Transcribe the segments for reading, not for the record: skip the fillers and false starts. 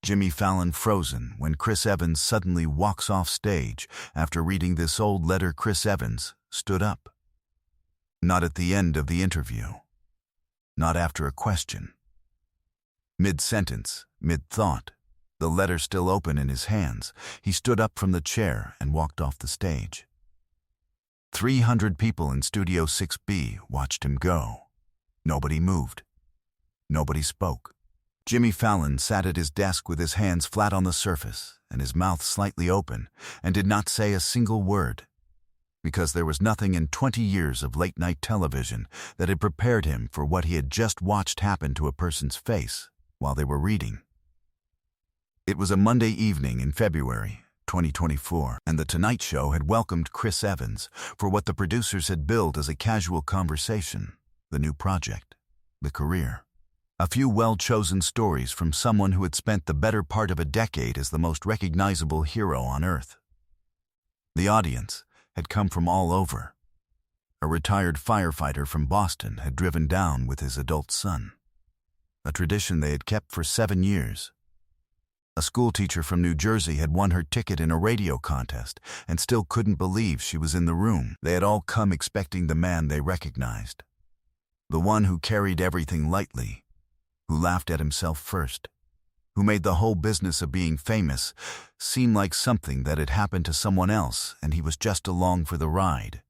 Jimmy Fallon frozen when Chris Evans suddenly walks off stage after reading this old letter. Chris Evans stood up. Not at the end of the interview. Not after a question. Mid-sentence, mid-thought, the letter still open in his hands, he stood up from the chair and walked off the stage. 300 people in Studio 6B watched him go. Nobody moved. Nobody spoke. Jimmy Fallon sat at his desk with his hands flat on the surface and his mouth slightly open and did not say a single word, because there was nothing in 20 years of late-night television that had prepared him for what he had just watched happen to a person's face while they were reading. It was a Monday evening in February 2024, and The Tonight Show had welcomed Chris Evans for what the producers had billed as a casual conversation, the new project, the career. A few well-chosen stories from someone who had spent the better part of a decade as the most recognizable hero on Earth. The audience had come from all over. A retired firefighter from Boston had driven down with his adult son, a tradition they had kept for 7 years. A schoolteacher from New Jersey had won her ticket in a radio contest and still couldn't believe she was in the room. They had all come expecting the man they recognized, the one who carried everything lightly, who laughed at himself first, who made the whole business of being famous seem like something that had happened to someone else and he was just along for the ride.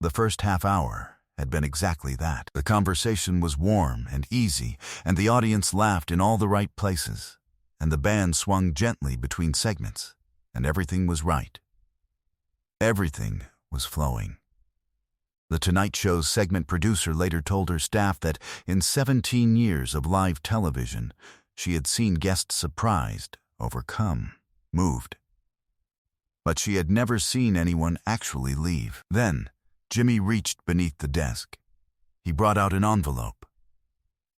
The first half hour had been exactly that. The conversation was warm and easy, and the audience laughed in all the right places, and the band swung gently between segments, and everything was right. Everything was flowing. The Tonight Show's segment producer later told her staff that in 17 years of live television, she had seen guests surprised, overcome, moved. But she had never seen anyone actually leave. Then, Jimmy reached beneath the desk. He brought out an envelope.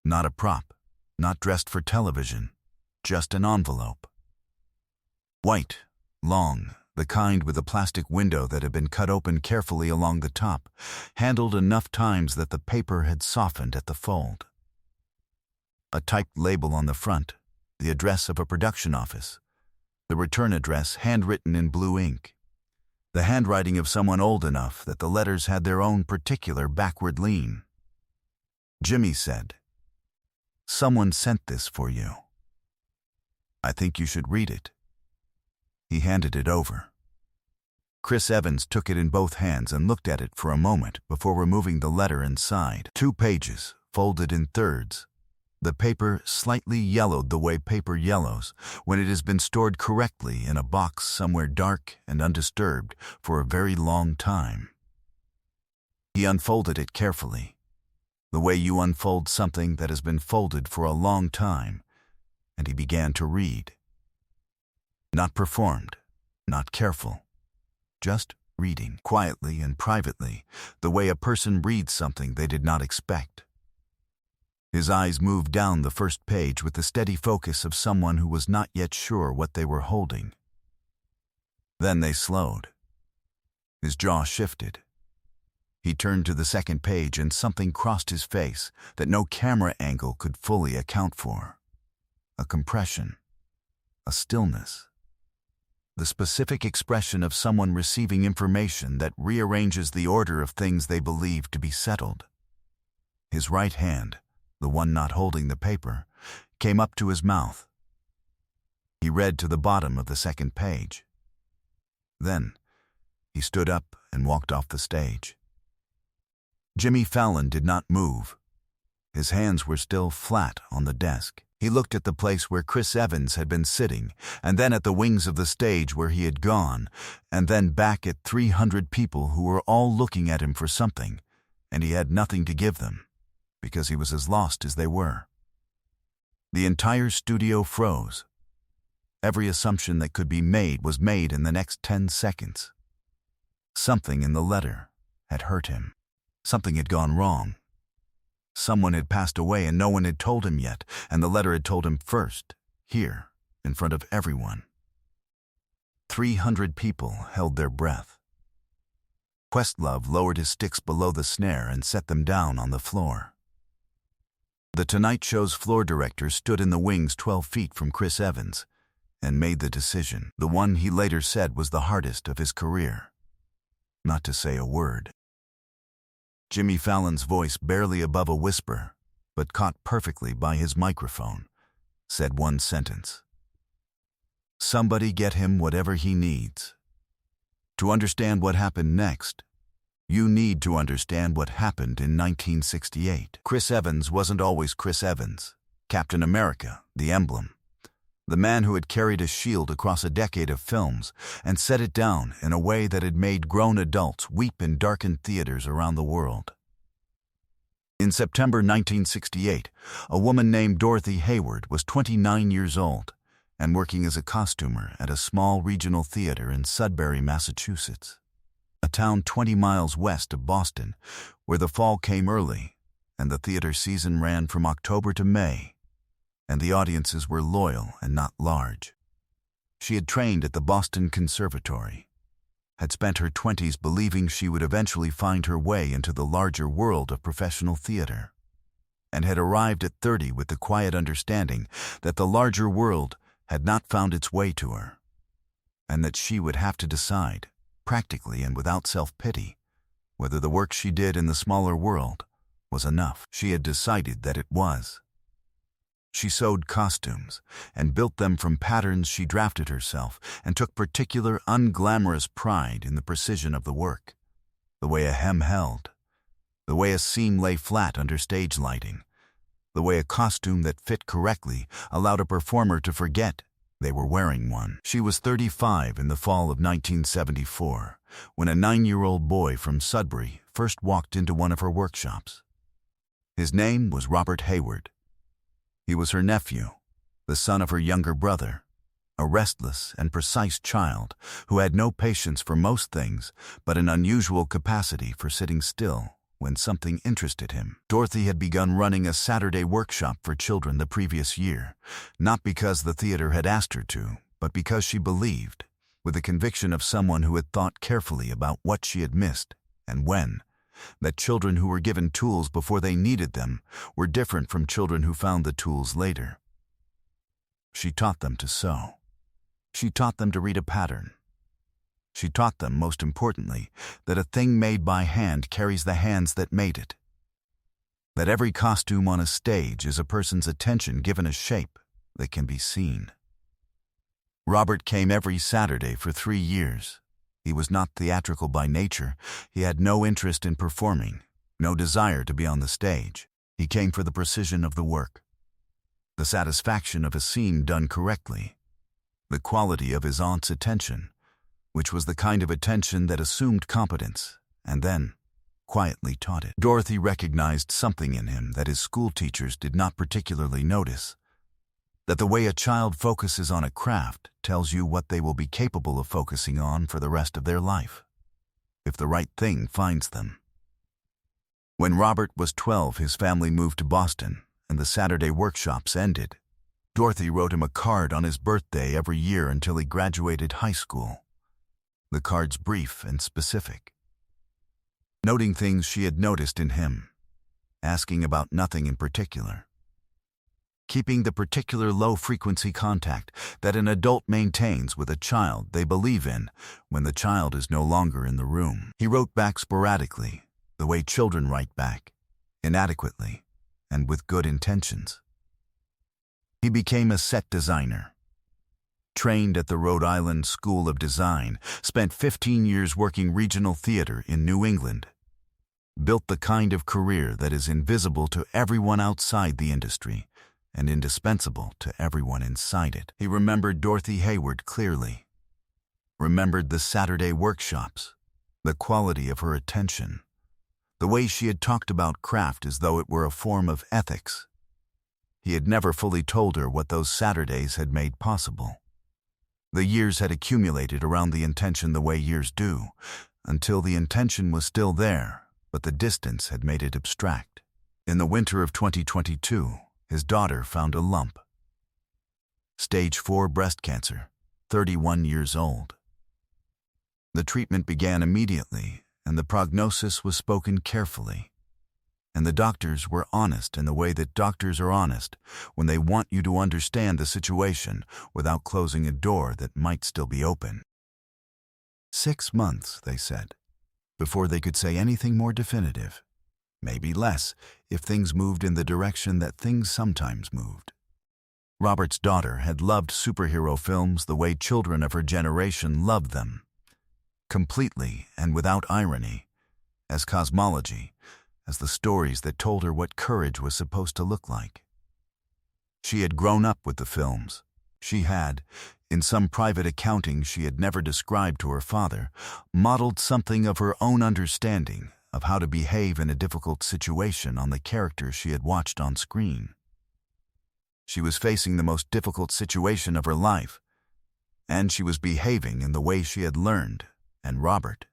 Not a prop, not dressed for television, just an envelope. White, long, the kind with a plastic window that had been cut open carefully along the top, handled enough times that the paper had softened at the fold. A typed label on the front, the address of a production office, the return address handwritten in blue ink, the handwriting of someone old enough that the letters had their own particular backward lean. Jimmy said, "Someone sent this for you. I think you should read it." He handed it over. Chris Evans took it in both hands and looked at it for a moment before removing the letter inside. 2 pages, folded in thirds. The paper slightly yellowed the way paper yellows when it has been stored correctly in a box somewhere dark and undisturbed for a very long time. He unfolded it carefully, the way you unfold something that has been folded for a long time, and he began to read. Not performed, not careful, just reading, quietly and privately, the way a person reads something they did not expect. His eyes moved down the first page with the steady focus of someone who was not yet sure what they were holding. Then they slowed. His jaw shifted. He turned to the second page and something crossed his face that no camera angle could fully account for. A compression, a stillness. The specific expression of someone receiving information that rearranges the order of things they believe to be settled. His right hand, the one not holding the paper, came up to his mouth. He read to the bottom of the second page. Then, he stood up and walked off the stage. Jimmy Fallon did not move. His hands were still flat on the desk. He looked at the place where Chris Evans had been sitting, and then at the wings of the stage where he had gone, and then back at 300 people who were all looking at him for something, and he had nothing to give them, because he was as lost as they were. The entire studio froze. Every assumption that could be made was made in the next 10 seconds. Something in the letter had hurt him. Something had gone wrong. Someone had passed away and no one had told him yet, and the letter had told him first, here, in front of everyone. 300 people held their breath. Questlove lowered his sticks below the snare and set them down on the floor. The Tonight Show's floor director stood in the wings 12 feet from Chris Evans and made the decision, the one he later said was the hardest of his career. Not to say a word. Jimmy Fallon's voice, barely above a whisper, but caught perfectly by his microphone, said one sentence. Somebody get him whatever he needs. To understand what happened next, you need to understand what happened in 1968. Chris Evans wasn't always Chris Evans, Captain America, the emblem. The man who had carried a shield across a decade of films and set it down in a way that had made grown adults weep in darkened theaters around the world. In September 1968, a woman named Dorothy Hayward was 29 years old and working as a costumer at a small regional theater in Sudbury, Massachusetts, a town 20 miles west of Boston, where the fall came early and the theater season ran from October to May, and the audiences were loyal and not large. She had trained at the Boston Conservatory, had spent her 20s believing she would eventually find her way into the larger world of professional theater, and had arrived at 30 with the quiet understanding that the larger world had not found its way to her, and that she would have to decide, practically and without self-pity, whether the work she did in the smaller world was enough. She had decided that it was. She sewed costumes and built them from patterns she drafted herself and took particular unglamorous pride in the precision of the work, the way a hem held, the way a seam lay flat under stage lighting, the way a costume that fit correctly allowed a performer to forget they were wearing one. She was 35 in the fall of 1974 when a 9-year-old boy from Sudbury first walked into one of her workshops. His name was Robert Hayward. He was her nephew, the son of her younger brother, a restless and precise child who had no patience for most things but an unusual capacity for sitting still when something interested him. Dorothy had begun running a Saturday workshop for children the previous year, not because the theater had asked her to, but because she believed, with the conviction of someone who had thought carefully about what she had missed and when, that children who were given tools before they needed them were different from children who found the tools later. She taught them to sew. She taught them to read a pattern. She taught them, most importantly, that a thing made by hand carries the hands that made it. That every costume on a stage is a person's attention given a shape that can be seen. Robert came every Saturday for 3 years. He was not theatrical by nature. He had no interest in performing, no desire to be on the stage. He came for the precision of the work, the satisfaction of a scene done correctly, the quality of his aunt's attention, which was the kind of attention that assumed competence and then quietly taught it. Dorothy recognized something in him that his school teachers did not particularly notice, that the way a child focuses on a craft tells you what they will be capable of focusing on for the rest of their life, if the right thing finds them. When Robert was 12, his family moved to Boston, and the Saturday workshops ended. Dorothy wrote him a card on his birthday every year until he graduated high school. The card's brief and specific, noting things she had noticed in him, asking about nothing in particular, keeping the particular low-frequency contact that an adult maintains with a child they believe in when the child is no longer in the room. He wrote back sporadically, the way children write back, inadequately, and with good intentions. He became a set designer. Trained at the Rhode Island School of Design, spent 15 years working regional theater in New England. Built the kind of career that is invisible to everyone outside the industry, and indispensable to everyone inside it. He remembered Dorothy Hayward clearly, remembered the Saturday workshops, the quality of her attention, the way she had talked about craft as though it were a form of ethics. He had never fully told her what those Saturdays had made possible. The years had accumulated around the intention the way years do, until the intention was still there, but the distance had made it abstract. In the winter of 2022, his daughter found a lump. Stage 4 breast cancer, 31 years old. The treatment began immediately, and the prognosis was spoken carefully. And the doctors were honest in the way that doctors are honest when they want you to understand the situation without closing a door that might still be open. 6 months, they said, before they could say anything more definitive. Maybe less, if things moved in the direction that things sometimes moved. Robert's daughter had loved superhero films the way children of her generation loved them. Completely and without irony, as cosmology, as the stories that told her what courage was supposed to look like. She had grown up with the films. She had, in some private accounting she had never described to her father, modeled something of her own understanding of how to behave in a difficult situation on the characters she had watched on screen. She was facing the most difficult situation of her life, and she was behaving in the way she had learned, and Robert,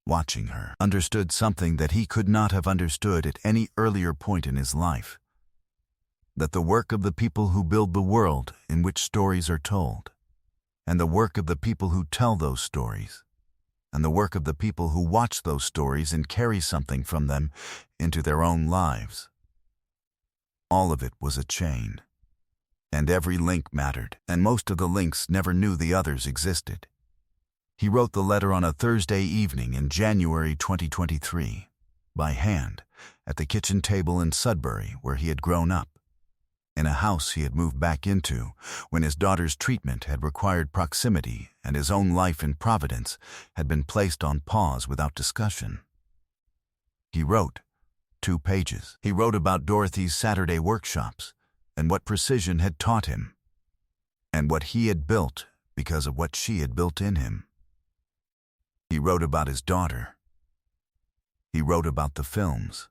watching her, understood something that he could not have understood at any earlier point in his life. That the work of the people who build the world in which stories are told, and the work of the people who tell those stories, and the work of the people who watch those stories and carry something from them into their own lives. All of it was a chain, and every link mattered, and most of the links never knew the others existed. He wrote the letter on a Thursday evening in January 2023, by hand, at the kitchen table in Sudbury where he had grown up, in a house he had moved back into when his daughter's treatment had required proximity and his own life in Providence had been placed on pause without discussion. He wrote 2 pages. He wrote about Dorothy's Saturday workshops and what precision had taught him, and what he had built because of what she had built in him. He wrote about his daughter. He wrote about the films.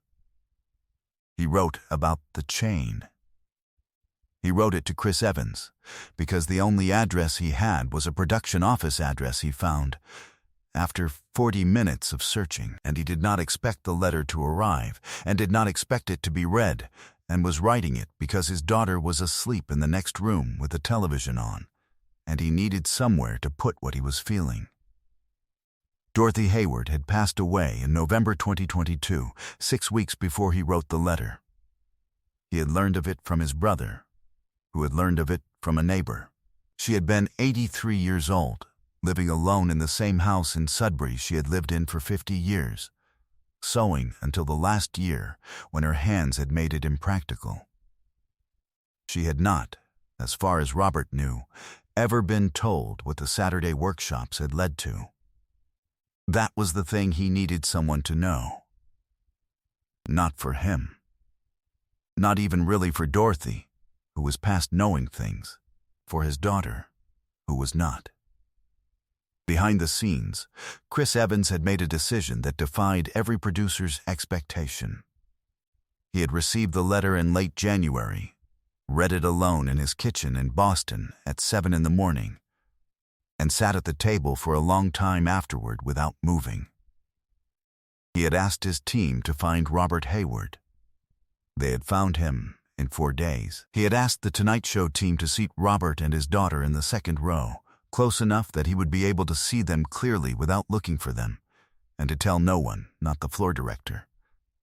He wrote about the chain. He wrote it to Chris Evans, because the only address he had was a production office address he found after 40 minutes of searching, and he did not expect the letter to arrive, and did not expect it to be read, and was writing it because his daughter was asleep in the next room with the television on, and he needed somewhere to put what he was feeling. Dorothy Hayward had passed away in November 2022, 6 weeks before he wrote the letter. He had learned of it from his brother, who had learned of it from a neighbor. She had been 83 years old, living alone in the same house in Sudbury she had lived in for 50 years, sewing until the last year when her hands had made it impractical. She had not, as far as Robert knew, ever been told what the Saturday workshops had led to. That was the thing he needed someone to know. Not for him. Not even really for Dorothy, who was past knowing things, for his daughter, who was not. Behind the scenes, Chris Evans had made a decision that defied every producer's expectation. He had received the letter in late January, read it alone in his kitchen in Boston at 7 in the morning, and sat at the table for a long time afterward without moving. He had asked his team to find Robert Hayward. They had found him in 4 days. He had asked the Tonight Show team to seat Robert and his daughter in the second row, close enough that he would be able to see them clearly without looking for them, and to tell no one, not the floor director,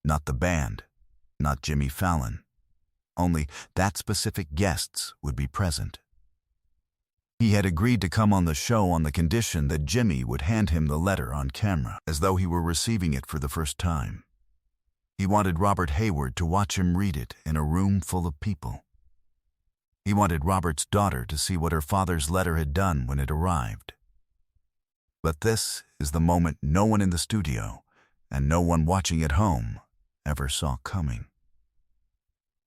not the band, not Jimmy Fallon. Only that specific guests would be present. He had agreed to come on the show on the condition that Jimmy would hand him the letter on camera, as though he were receiving it for the first time. He wanted Robert Hayward to watch him read it in a room full of people. He wanted Robert's daughter to see what her father's letter had done when it arrived. But this is the moment no one in the studio, and no one watching at home, ever saw coming.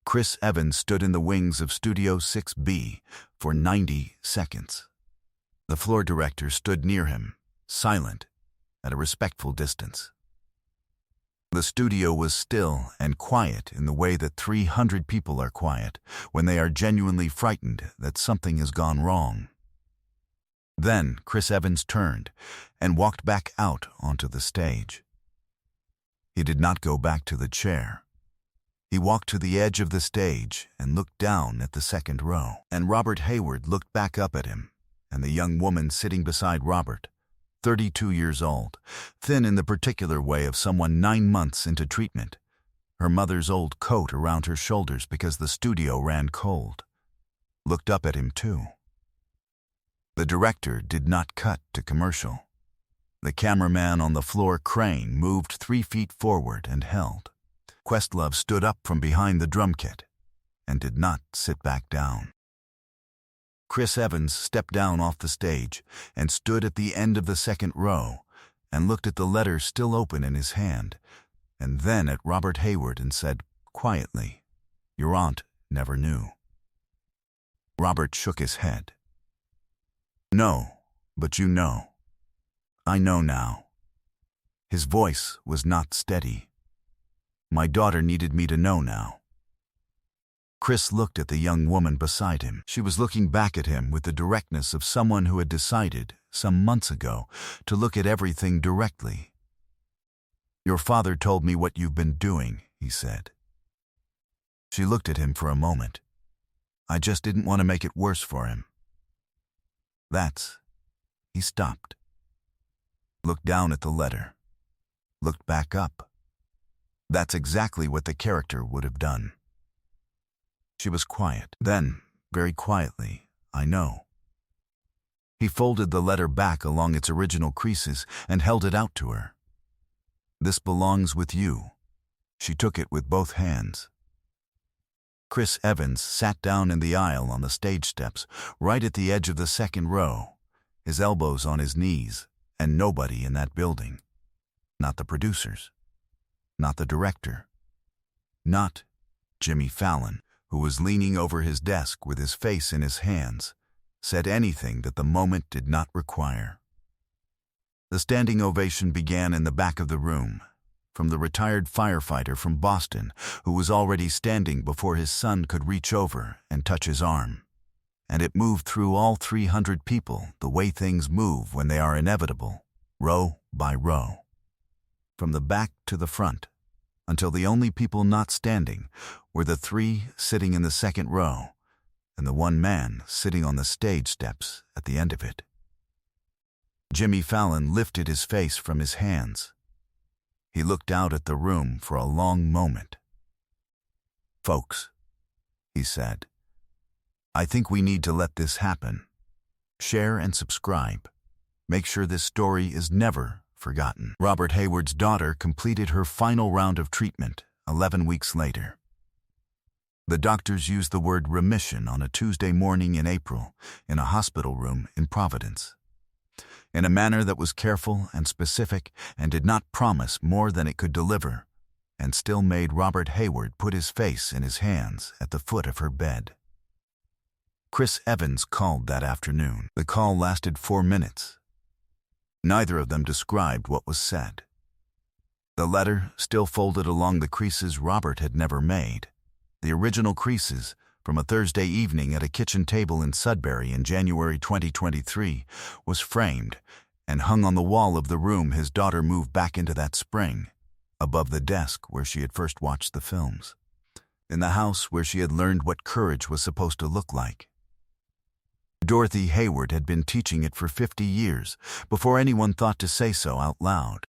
Chris Evans stood in the wings of Studio 6B for 90 seconds. The floor director stood near him, silent, at a respectful distance. The studio was still and quiet in the way that 300 people are quiet when they are genuinely frightened that something has gone wrong. Then Chris Evans turned and walked back out onto the stage. He did not go back to the chair. He walked to the edge of the stage and looked down at the second row. And Robert Hayward looked back up at him, and the young woman sitting beside Robert, 32 years old, thin in the particular way of someone 9 months into treatment, her mother's old coat around her shoulders because the studio ran cold, looked up at him too. The director did not cut to commercial. The cameraman on the floor crane moved 3 feet forward and held. Questlove stood up from behind the drum kit and did not sit back down. Chris Evans stepped down off the stage and stood at the end of the second row and looked at the letter still open in his hand, and then at Robert Hayward and said quietly, "Your aunt never knew." Robert shook his head. "No, but you know. I know now." His voice was not steady. "My daughter needed me to know now." Chris looked at the young woman beside him. She was looking back at him with the directness of someone who had decided, some months ago, to look at everything directly. "Your father told me what you've been doing," he said. She looked at him for a moment. "I just didn't want to make it worse for him." He stopped. Looked down at the letter. Looked back up. That's exactly what the character would have done. She was quiet. Then, very quietly, "I know." He folded the letter back along its original creases and held it out to her. "This belongs with you." She took it with both hands. Chris Evans sat down in the aisle on the stage steps, right at the edge of the second row, his elbows on his knees, and nobody in that building. Not the producers. Not the director. Not Jimmy Fallon, who was leaning over his desk with his face in his hands, said anything that the moment did not require. The standing ovation began in the back of the room, from the retired firefighter from Boston who was already standing before his son could reach over and touch his arm. And it moved through all 300 people the way things move when they are inevitable, row by row. From the back to the front, until the only people not standing were the 3 sitting in the second row and the 1 man sitting on the stage steps at the end of it. Jimmy Fallon lifted his face from his hands. He looked out at the room for a long moment. "Folks," he said, "I think we need to let this happen. Share and subscribe. Make sure this story is never forgotten." Robert Hayward's daughter completed her final round of treatment 11 weeks later. The doctors used the word remission on a Tuesday morning in April in a hospital room in Providence, in a manner that was careful and specific and did not promise more than it could deliver, and still made Robert Hayward put his face in his hands at the foot of her bed. Chris Evans called that afternoon. The call lasted 4 minutes. Neither of them described what was said. The letter still folded along the creases Robert had never made. The original creases from a Thursday evening at a kitchen table in Sudbury in January 2023 was framed and hung on the wall of the room his daughter moved back into that spring, above the desk where she had first watched the films, in the house where she had learned what courage was supposed to look like. Dorothy Hayward had been teaching it for 50 years before anyone thought to say so out loud.